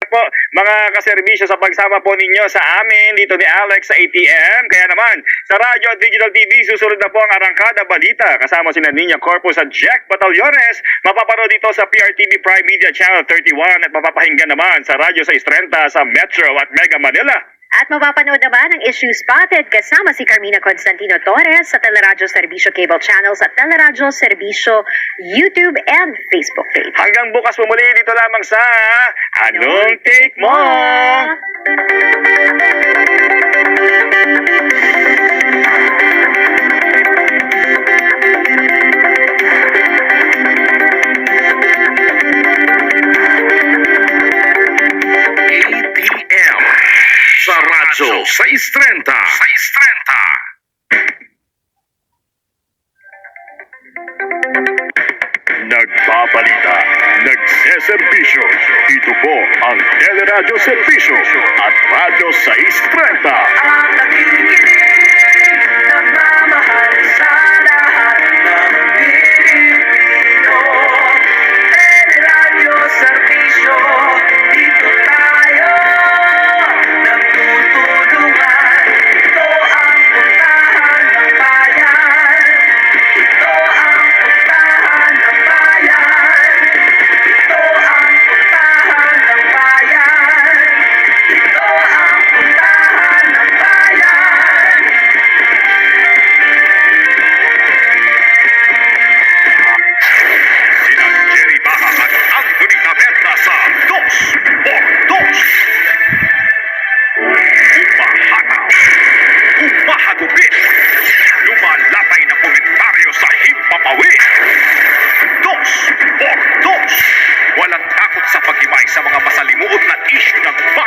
po mga kaserbisyo sa pagsama po ninyo sa amin dito ni Alex sa ATM. Kaya naman sa Radyo at Digital TV susunod na po ang Arangkada Balita kasama sina Nina Corpus at Jack Batallones. Mapapanood dito sa PRTV Prime Media Channel 31 at mapapahinggan naman sa Radyo 630 sa Metro at Mega Manila. At mapapanood naman ang Issue Spotted kasama si Carmina Constantino Torres sa Teleradyo Serbisyo Cable Channels at Teleradyo Serbisyo YouTube and Facebook page. Hanggang bukas po muli dito lamang sa Anong Take Mo? ATM sa Radyo 630. Nagbabalita, nagseserbisyo. Ito po ang Teleradyo Serbisyo at Radyo 630. Ang nakikinig, nagmamahal sa lahat ng Pilipino. Teleradyo Serbisyo, dito tayo nagtutulungan. Ito ang puntahan ng bayan. Ito ang puntahan ng bayan. Ito ang puntahan ng bayan. Ito ang puntahan ng bayan. Sina Jerry Baha at Anthony Taberna sa 2x2. Umahataw, umahagupit, lumalapay na komentaryo sa himpapawid. 2x2. Walang takot sa pag-ibay sa mga masalimuot na isyu ng bayan.